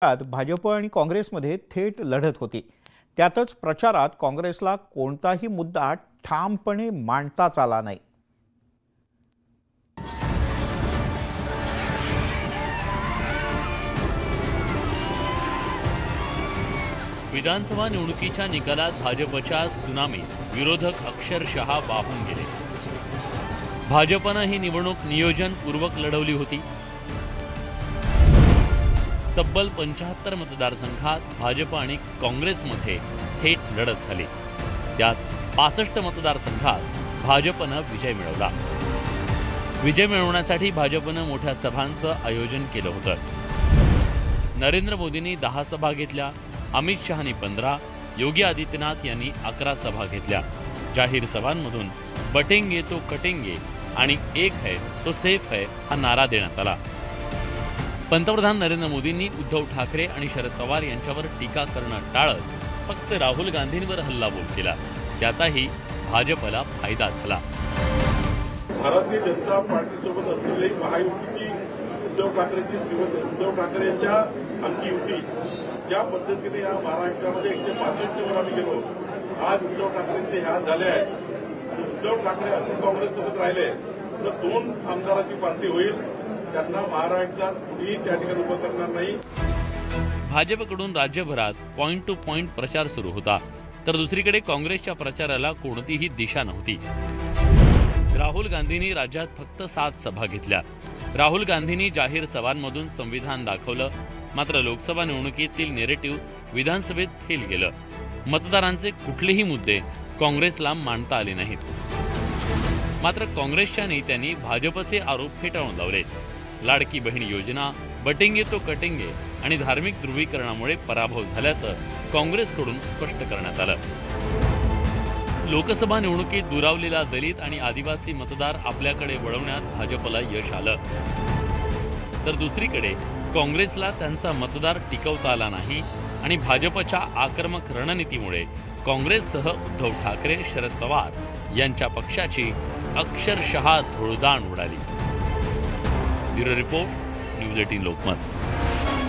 भाजप आणि काँग्रेसमध्ये थेट लढत होती। त्यातच प्रचारात काँग्रेसला कोणताही मुद्दा ठामपणे मांडताच आला नाही। विधानसभा निवडणुकीच्या निकालात भाजपच्या सुनामीत विरोधक अक्षरशः वाहून गेले। भाजपने ही निवडणूक नियोजनपूर्वक लढवली होती। तब्बल 75 मतदारसंघात भाजप आणि काँग्रेसमध्ये थेट लढत झाली। त्यात 65 मतदारसंघात भाजपने विजय मिळवला। विजय मिळवण्यासाठी भाजपने मोठ्या सभांचं आयोजन केलं होतं। नरेंद्र मोदींनी 10 सभा घेतल्या, अमित शहानी 15, योगी आदित्यनाथ यांनी 11 सभा घेतल्या। जाहीर सभांमधून बटेंगे तो कटेंगे आणि एक है तो सेफ है हा नारा देण्यात आला। पंतप्रधान नरेंद्र मोदींनी उद्धव ठाकरे आणि शरद पवार यांच्यावर टीका करणं टाळत फक्त राहुल गांधींवर हल्लाबोल केला। त्याचाही भाजपला फायदा झाला। भारतीय जनता पार्टीसोबत असलेली महायुतीची उद्धव ठाकरे यांच्या आमची युती ज्या पद्धतीने या महाराष्ट्रामध्ये 165 वर आम्ही गेलो, आज उद्धव ठाकरेंचे ह्या झाले आहे। उद्धव ठाकरे अजून काँग्रेससोबत राहिले तर 2 आमदाराची पार्टी होईल, त्यांना महाराष्ट्रात कुणीही त्या ठिकाणी उभं करणार नाही। भाजपकडून राज्यभरात पॉइंट टू पॉइंट प्रचार सुरू होता, तर दुसरीकडे काँग्रेसच्या प्रचाराला कोणतीही दिशा नव्हती। राहुल गांधींनी राज्यात फक्त 7 सभा घेतल्या। राहुल गांधींनी जाहीर सभांमधून संविधान दाखवलं, मात्र लोकसभा निवडणुकीतील नेरेटिव्ह विधानसभेत फेल गेलं। मतदारांचे कुठलेही मुद्दे काँग्रेसला मांडता आले नाहीत। मात्र काँग्रेसच्या नेत्यांनी भाजपचे आरोप फेटाळून लावले। लाडकी बहीण योजना, बटेंगे तो कटेंगे आणि धार्मिक ध्रुवीकरणामुळे पराभव झाल्याचं काँग्रेसकडून स्पष्ट करण्यात आलं। लोकसभा निवडणुकीत दुरावलेला दलित आणि आदिवासी मतदार आपल्याकडे वळवण्यात भाजपला यश आलं, तर दुसरीकडे काँग्रेसला त्यांचा मतदार टिकवता आला नाही आणि भाजपच्या आक्रमक रणनीतीमुळे काँग्रेससह उद्धव ठाकरे, शरद पवार यांच्या पक्षाची अक्षरशः धुळदाण उडाली। Bureau report, news 18 Lokmat.